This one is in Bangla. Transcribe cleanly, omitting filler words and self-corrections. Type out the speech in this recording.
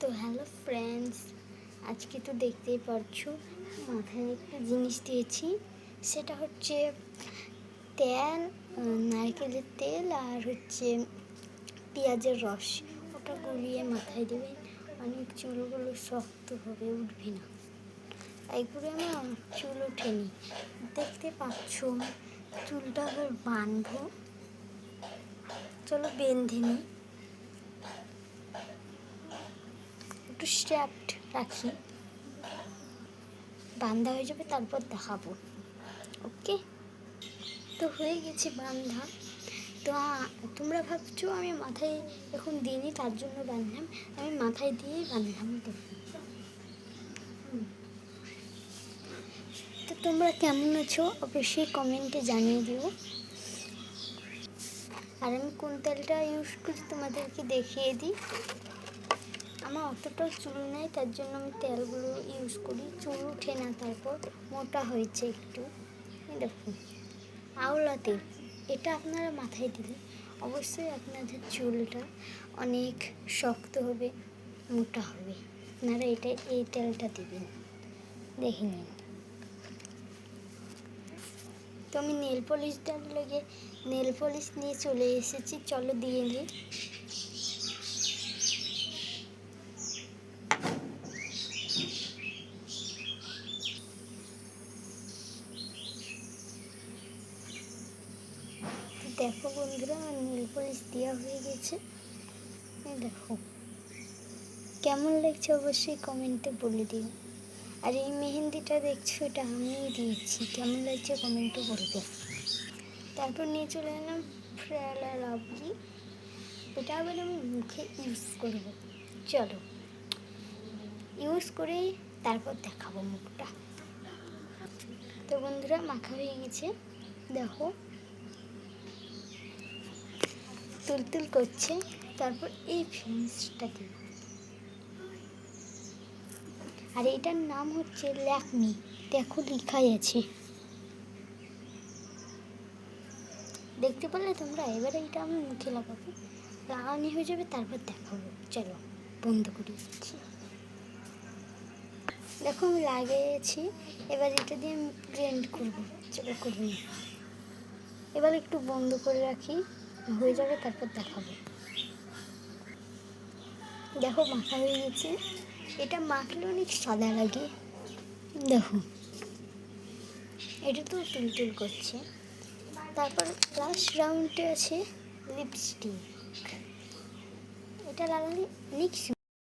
তো হ্যালো ফ্রেন্ডস, আজকে তো দেখতেই পারছো মাথায় একটা জিনিস দিয়েছি। সেটা হচ্ছে তেল, নারকেলের তেল আর হচ্ছে পেঁয়াজের রস। ওটা গলিয়ে মাথায় দেবেন, অনেক চুলগুলো শক্ত হবে, উঠবে না। এইগুলো আমার চুল ওঠেনি, দেখতে পাচ্ছ। চুলটা আবার বাঁধবো, চলো বেঁধে নিই। একটু স্ট্র্যাপড রাখি, বান্ধা হয়ে যাবে তারপর দেখাবো। ওকে, তো হয়ে গেছে বান্ধা। তো তোমরা ভাবছো আমি মাথায় এখন দিইনি তার জন্য বাঁধলাম, আমি মাথায় দিয়েই বাঁধলাম। তো তোমরা কেমন আছো অবশ্যই কমেন্টে জানিয়ে দিও। আর আমি কোন তেলটা ইউজ করি তোমাদেরকে দেখিয়ে দিই। আমার অতটাও চুল নেই, তার জন্য আমি তেলগুলো ইউজ করি। চুল উঠে না, তারপর মোটা হয়েছে একটু। দেখুন, আওলা তেল। এটা আপনারা মাথায় দিলে অবশ্যই আপনাদের চুলটা অনেক শক্ত হবে, মোটা হবে। আপনারা এই তেলটা দিবেন, দেখে নিন। তো আমি নেল পলিশটার লেগে নেল পলিশ নিয়ে চলে এসেছি, চলো দিয়ে নিই। দেখো বন্ধুরা, আমার নেল পলিশ দেওয়া হয়ে গেছে। দেখো কেমন লাগছে অবশ্যই কমেন্টে বলে দিও। আর এই মেহেন্দিটা দেখছো, এটা আমিই দিয়েছি। কেমন লাগছে কমেন্টে বলবে। তারপর নিয়ে চলে এলাম ফেয়ার লাভলি। এটা আবার আমি মুখে ইউজ করবো। চলো ইউজ করে তারপর দেখাবো মুখটা। তো বন্ধুরা, মাখা হয়ে গেছে, দেখো তুলতুল করছে। তারপর এই ফিনিশটা দিব, আর এটার নাম হচ্ছে ল্যাকমি। দেখো লেখাই আছে, দেখতে পারলে তোমরা। এবারে এটা আমি মুখে লাগাবো, লাগানি হয়ে যাবে তারপর দেখাবো। চলো বন্ধ করে দিচ্ছি। দেখো আমি লাগিয়েছি, এবার এটা দিয়ে আমি ব্লেন্ড করবো। চলো করবো, এবার একটু বন্ধ করে রাখি, হয়ে যাবে তারপর দেখাবো। দেখো মাখা হয়ে গেছে। এটা মাখলে অনেক সাদা লাগে। দেখো এটা তো তুলতুল করছে। তারপর লাস্ট রাউন্ডে আছে লিপস্টিক। এটা লাগালে অনেক